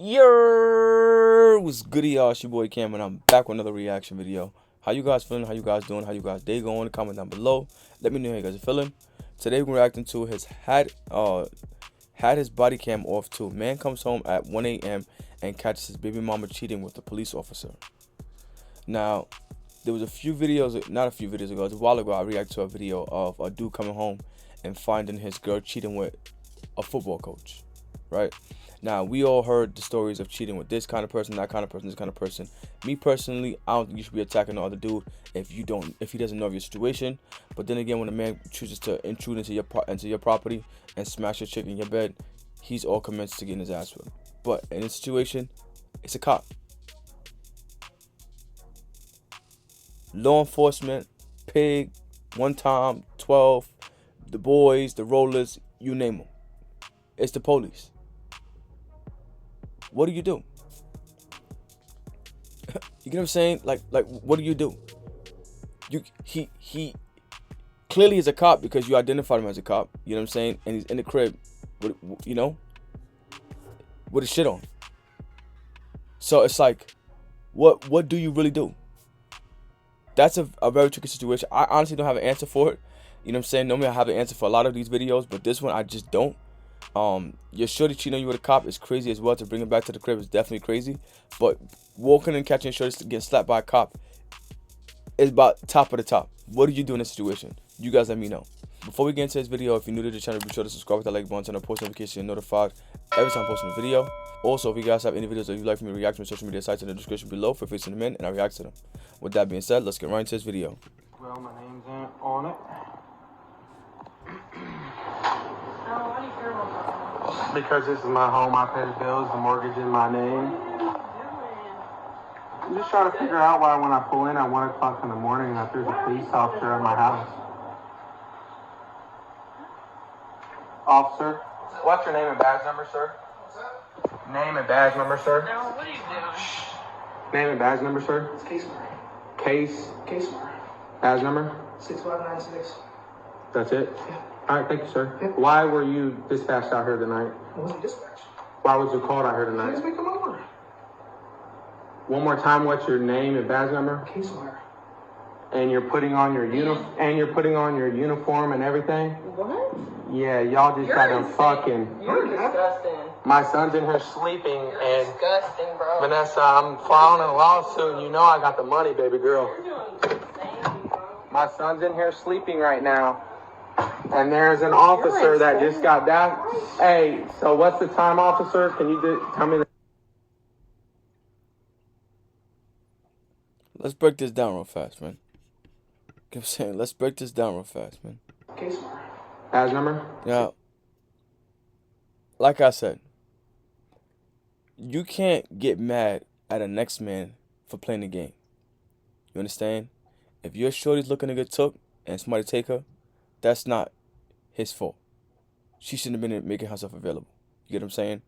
Yo, what's goody, y'all? It's your boy Cam, and I'm back with another reaction video. How you guys feeling? How you guys doing? How you guys day going? Comment down below. Let me know how you guys are feeling. Today we're reacting to his had his body cam off too. Man comes home at 1 a.m. and catches his baby mama cheating with a police officer. Now, there was a few videos, not a few videos ago, it was a while ago, I reacted to a video of a dude coming home and finding his girl cheating with a football coach, right? Now, we all heard the stories of cheating with this kind of person, that kind of person, this kind of person. Me personally, I don't think you should be attacking the other dude if he doesn't know of your situation. But then again, when a man chooses to intrude into your property and smash your chick in your bed, he's all commenced to getting his ass whipped. But in this situation, it's a cop. Law enforcement, Pig, One Time, 12, the boys, the rollers, you name them. It's the police. What do? You get what I'm saying? Like what do? He clearly is a cop because you identified him as a cop. You know what I'm saying? And he's in the crib, with, with his shit on. So it's like, what do you really do? That's a very tricky situation. I honestly don't have an answer for it. You know what I'm saying? Normally I have an answer for a lot of these videos, but this one I just don't. Your shorty cheating on you with a cop is crazy as well. To bring it back to the crib is definitely crazy. But walking and catching shorty getting slapped by a cop is about top of the top. What do you do in this situation? You guys let me know. Before we get into this video, if you're new to the channel, be sure to subscribe with that like button, turn on post notifications, and notified every time I post a new video. Also, if you guys have any videos that you'd like for me to react to on social media sites in the description below, feel free to send them in and I'll react to them. With that being said, let's get right into this video. Well, my name's on it. Because this is my home, I pay the bills, the mortgage in my name. I'm just trying to figure out why when I pull in at 1 o'clock in the morning that there's a police officer at my house. Officer, what's your name and badge number, sir? What's that? Name and badge number, sir? No, what are you doing? Name and badge number, sir? It's case number. Case number. Badge number? 6596. That's it? Yeah. All right, thank you, sir. Yeah. Why were you dispatched out here tonight? I wasn't dispatched. Why was you called out here Please tonight? make come over. One more time, what's your name and badge number? Case wire. And you're putting on your uniform and everything? What? Yeah, y'all just got them fucking. You're disgusting. My son's in here sleeping You're and disgusting, bro. Vanessa, I'm filing a lawsuit. You know I got the money, baby girl. You're doing insane, bro. My son's in here sleeping right now. And there's an officer that just got down. Hey, so what's the time, officer? Can you tell me? Let's break this down real fast, man. I'm saying, let's break this down real fast, man. Case wire. Badge number? Now, like I said, you can't get mad at a next man for playing the game. You understand? If your shorty's looking to get took and somebody take her, that's not his fault. She shouldn't have been making herself available. You get what I'm saying?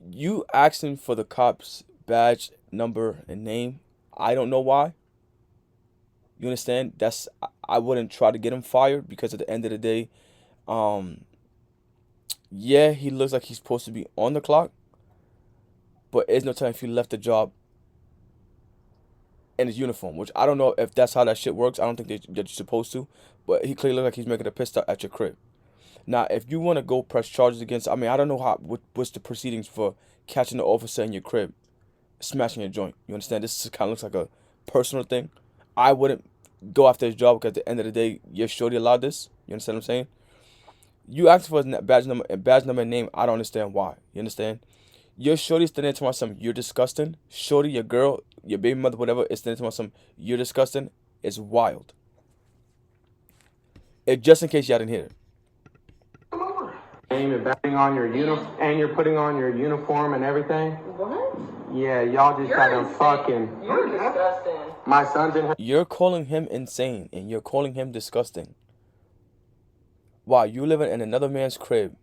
You asking for the cop's badge, number, and name. I don't know why. You understand? I wouldn't try to get him fired because at the end of the day, yeah, he looks like he's supposed to be on the clock, but there's no time if he left the job in his uniform, which I don't know if that's how that shit works. I don't think that you're supposed to, but he clearly looks like he's making a piss start at your crib. Now, if you want to go press charges against, I mean, I don't know what's the proceedings for catching the officer in your crib, smashing your joint. You understand? This kind of looks like a personal thing. I wouldn't go after his job because at the end of the day, your shorty allowed this. You understand what I'm saying? You asked for his badge number and name. I don't understand why. You understand? Your shorty standing there to myself, you're disgusting. Shorty, your girl, your baby mother, whatever, is standing to myself, you're disgusting. It's wild. Just in case y'all didn't hear it. Come over. Name and putting on your and you're putting on your uniform and everything? What? Yeah, y'all just got them fucking. You're disgusting. My son's in here. You're calling him insane and you're calling him disgusting. Wow, you living in another man's crib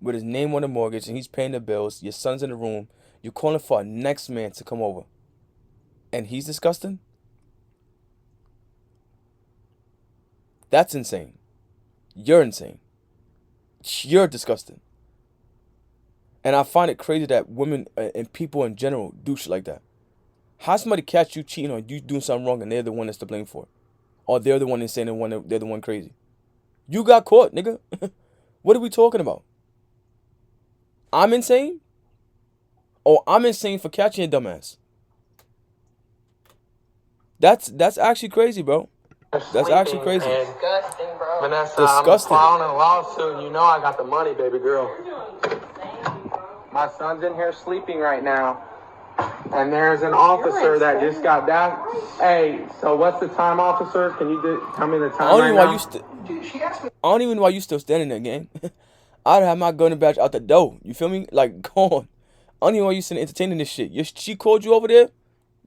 with his name on the mortgage and he's paying the bills. Your son's in the room. You're calling for a next man to come over. And he's disgusting? That's insane. You're insane. You're disgusting. And I find it crazy that women and people in general do shit like that. How somebody catch you cheating or you doing something wrong and they're the one that's to blame for it? Or they're the one insane and they're the one crazy? You got caught, nigga. What are we talking about? I'm insane? Or I'm insane for catching a dumbass? That's actually crazy, bro. That's actually crazy. Disgusting, bro. Vanessa, Disgusting. I'm filing a lawsuit. You know I got the money, baby girl. My son's in here sleeping right now. And there's an officer that just got down. Hey, so what's the time, officer? Can you tell me the time? I don't even right why now? you Dude, she asked me. I don't even know why you still standing there, gang. I'd have my gun and badge out the door. You feel me? Like, go on. I don't even know why you sitting entertaining this shit. She called you over there.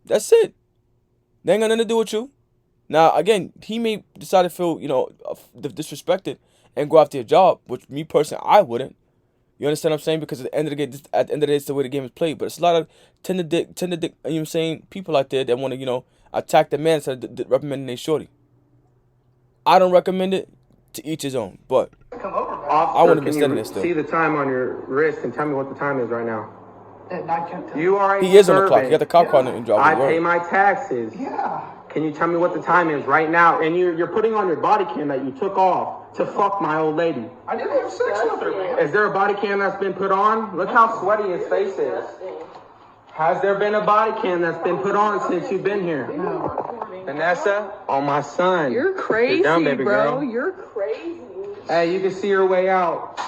That's it. They ain't got nothing to do with you. Now, again, he may decide to feel, disrespected and go after your job, which me personally, I wouldn't. You understand what I'm saying? Because at the end of the day, it's the way the game is played. But it's a lot of tender dick, you know what I'm saying, people out there that want to, attack the man instead of recommending their shorty. I don't recommend it. To each his own. But Come over, man. Officer, I wouldn't be can standing you there still. see the time on your wrist and tell me what the time is right now? At 9:10. You are a he is on the clock. You got servant. the cop car in driver. I pay my taxes. Yeah. Can you tell me what the time is right now? And you're putting on your body cam that you took off to fuck my old lady. I didn't have sex with her, man. Is there a body cam that's been put on? Look how sweaty his face is. Has there been a body cam that's been put on since you've been here? Vanessa? Oh, my son. You're crazy, You're dumb, baby bro. girl. You're crazy. Hey, you can see your way out.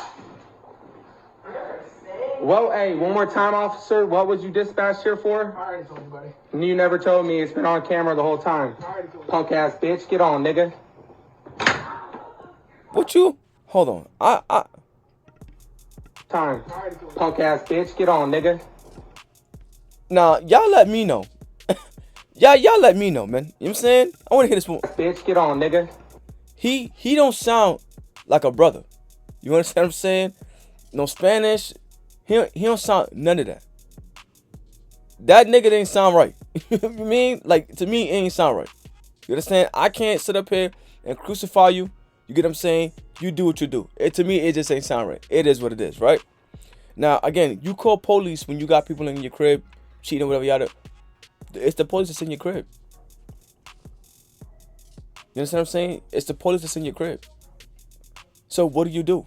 Well, hey, one more time, officer. What was you dispatched here for? I already told you, buddy. You never told me. It's been on camera the whole time. I already told you. Punk ass bitch. Get on, nigga. What you? Hold on. Time. I already told you. Punk ass bitch. Get on, nigga. Nah, y'all let me know. y'all let me know, man. You know what I'm saying? I want to hear this one. Bitch, get on, nigga. He don't sound like a brother. You understand what I'm saying? No Spanish. He don't sound none of that. That nigga didn't sound right. You know what I mean? Like, to me, it ain't sound right. You understand? I can't sit up here and crucify you. You get what I'm saying? You do what you do. To me, it just ain't sound right. It is what it is, right? Now, again, you call police when you got people in your crib cheating or whatever yada. It's the police that's in your crib. You understand what I'm saying? It's the police that's in your crib. So what do you do?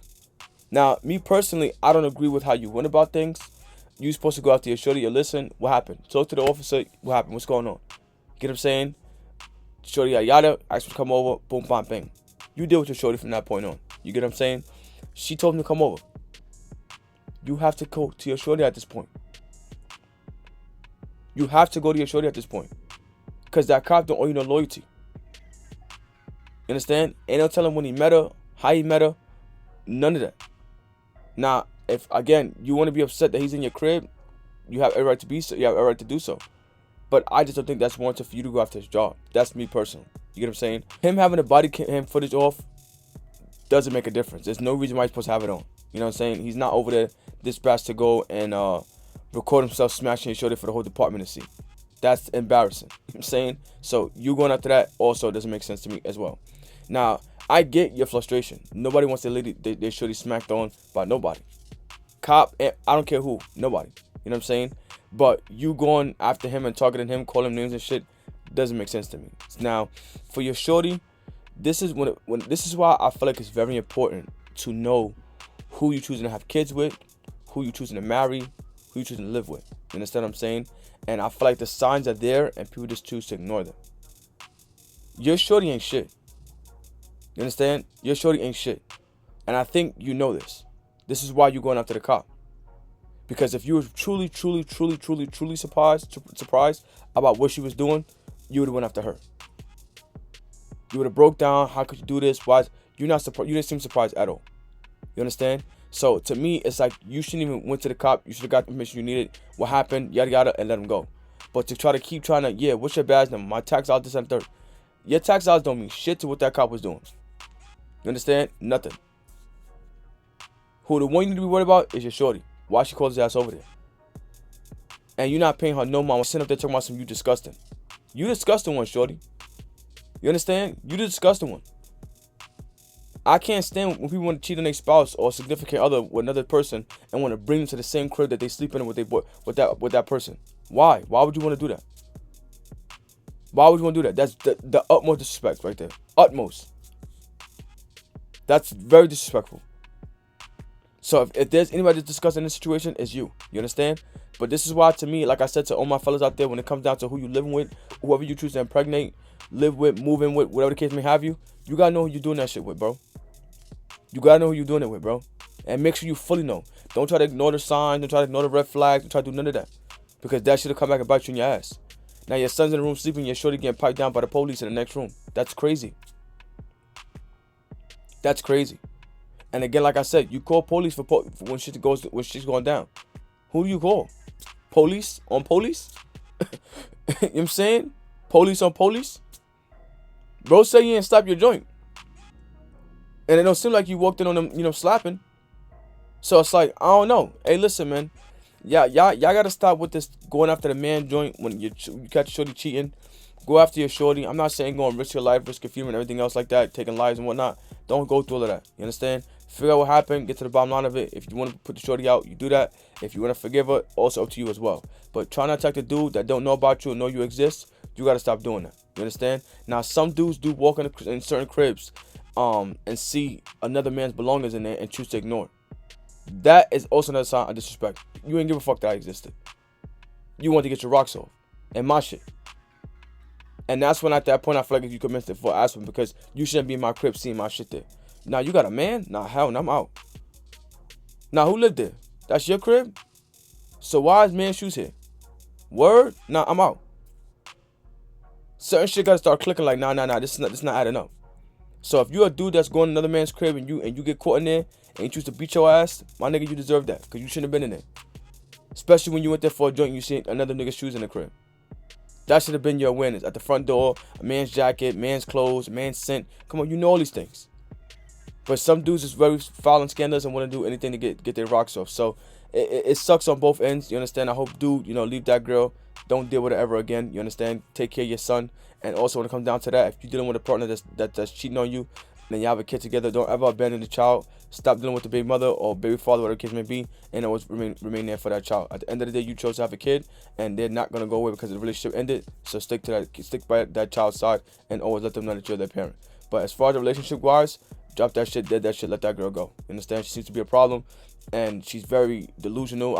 Now, me personally, I don't agree with how you went about things. You supposed to go after your shorty. You listen. What happened? Talk to the officer. What happened? What's going on? Get what I'm saying? Shorty yada yada. Asked to come over. Boom, bam, bang. You deal with your shorty from that point on. You get what I'm saying? She told him to come over. You have to go to your shorty at this point. You have to go to your shorty at this point. Because that cop don't owe you no loyalty. You understand? Ain't no telling when he met her, how he met her. None of that. Now, if, again, you want to be upset that he's in your crib, you have every right to be so. You have every right to do so. But I just don't think that's warranted for you to go after his job. That's me personally. You get what I'm saying? Him having the body cam footage off doesn't make a difference. There's no reason why he's supposed to have it on. You know what I'm saying? He's not over there dispatched to go and record himself smashing his shoulder for the whole department to see. That's embarrassing. You know what I'm saying? So you going after that also doesn't make sense to me as well. Now, I get your frustration. Nobody wants their lady, they shorty smacked on by nobody. Cop, I don't care who, nobody. You know what I'm saying? But you going after him and targeting him, calling him names and shit, doesn't make sense to me. Now, for your shorty, this is this is why I feel like it's very important to know who you choosing to have kids with, who you choosing to marry, who you choosing to live with. You understand what I'm saying? And I feel like the signs are there and people just choose to ignore them. Your shorty ain't shit. You understand? Your shorty ain't shit. And I think you know this. This is why you're going after the cop. Because if you were truly surprised about what she was doing, you would have went after her. You would have broke down. How could you do this? Why? You're not surprised. You didn't seem surprised at all. You understand? So to me, it's like you shouldn't even went to the cop. You should have got the information you needed. What happened? Yada yada, and let him go. But to try to keep trying to, yeah, what's your badge number? My tax out this and third. Your tax outs don't mean shit to what that cop was doing. You understand? Nothing. Who the one you need to be worried about is your shorty. Why she calls his ass over there? And you're not paying her no mind. Sitting up there talking about some you disgusting. You disgusting one, shorty. You understand? You the disgusting one. I can't stand when people want to cheat on their spouse or significant other with another person and want to bring them to the same crib that they sleep in with that person. Why? Why would you want to do that? Why would you want to do that? That's the utmost disrespect right there. Utmost. That's very disrespectful. So if there's anybody that's discussing this situation, it's you. You understand? But this is why, to me, like I said to all my fellas out there, when it comes down to who you living with, whoever you choose to impregnate, live with, move in with, whatever the case may have you gotta know who you're doing that shit with, bro. You gotta know who you're doing it with, bro. And make sure you fully know. Don't try to ignore the signs. Don't try to ignore the red flags. Don't try to do none of that. Because that shit'll come back and bite you in your ass. Now your son's in the room sleeping, your shorty getting piped down by the police in the next room. That's crazy. That's crazy. And again, like I said, you call police for when shit's going down. Who do you call? Police on police? You know what I'm saying? Police on police? Bro, say you ain't stop your joint. And it don't seem like you walked in on them, slapping. So it's like, I don't know. Hey, listen, man. Y'all gotta stop with this going after the man joint when you catch shorty cheating. Go after your shorty. I'm not saying go and risk your life, risk your future and everything else like that, taking lives and whatnot. Don't go through all of that. You understand? Figure out what happened, get to the bottom line of it. If you want to put the shorty out, you do that. If you want to forgive her, also up to you as well. But try not to attack the dude that don't know about you and know you exist. You gotta stop doing that. You understand? Now, some dudes do walk in certain cribs and see another man's belongings in there and choose to ignore it. That is also another sign of disrespect. You ain't give a fuck that I existed. You want to get your rocks off and my shit. And that's when at that point I feel like if you commit it for asking, because you shouldn't be in my crib seeing my shit there. Now you got a man? Nah, hell no, I'm out. Now who lived there? That's your crib? So why is man's shoes here? Word? Nah, I'm out. Certain shit gotta start clicking like, nah, this is not adding up. So if you're a dude that's going to another man's crib and you get caught in there and you choose to beat your ass, my nigga, you deserve that, because you shouldn't have been in there. Especially when you went there for a joint and you see another nigga's shoes in the crib. That should have been your awareness. At the front door, a man's jacket, man's clothes, man's scent. Come on, you know all these things. But some dudes is very foul and scandalous and want to do anything to get their rocks off. So it sucks on both ends. You understand? I hope, dude, leave that girl. Don't deal with her ever again. You understand? Take care of your son. And also, when it comes down to that, if you're dealing with a partner that's cheating on you, then you have a kid together, don't ever abandon the child. Stop dealing with the baby mother or baby father, whatever the case may be, and always remain there for that child. At the end of the day, you chose to have a kid, and they're not gonna go away because the relationship ended. So stick by that child's side, and always let them know that you're their parent. But as far as the relationship wise, drop that shit, dead that shit, let that girl go. You understand? She seems to be a problem, and she's very delusional.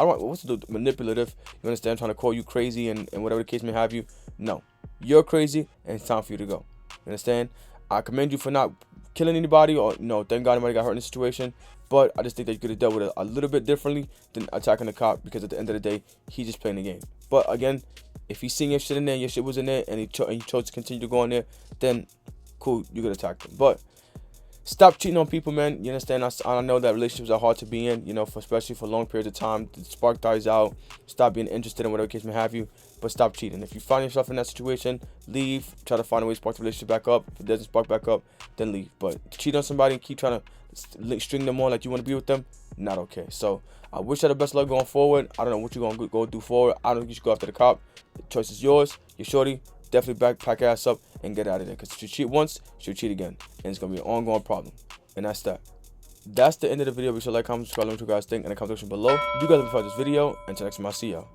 Manipulative. You understand? Trying to call you crazy and whatever the case may have you. No, you're crazy, and it's time for you to go. You understand? I commend you for not killing anybody, or thank God nobody got hurt in the situation. But I just think that you could have dealt with it a little bit differently than attacking the cop, because at the end of the day, he's just playing the game. But again, if he's seeing your shit in there, your shit was in there, and he chose to continue to go in there, then cool, you could attack him. But stop cheating on people, man. You understand? I know that relationships are hard to be in, especially for long periods of time. The spark dies out. Stop being interested in whatever case may have you, but stop cheating. If you find yourself in that situation, leave. Try to find a way to spark the relationship back up. If it doesn't spark back up, then leave. But to cheat on somebody and keep trying to string them on like you want to be with them, not okay. So I wish you the best luck going forward. I don't know what you're going to go do forward. I don't think you should go after the cop. The choice is yours. You're shorty. Definitely pack your ass up and get out of there. Because if you cheat once, she'll cheat again. And it's going to be an ongoing problem. And that's that. That's the end of the video. Be sure to like, comment, subscribe, let me know what you guys think in the comment section below. If you guys have enjoyed this video, until next time, I'll see y'all.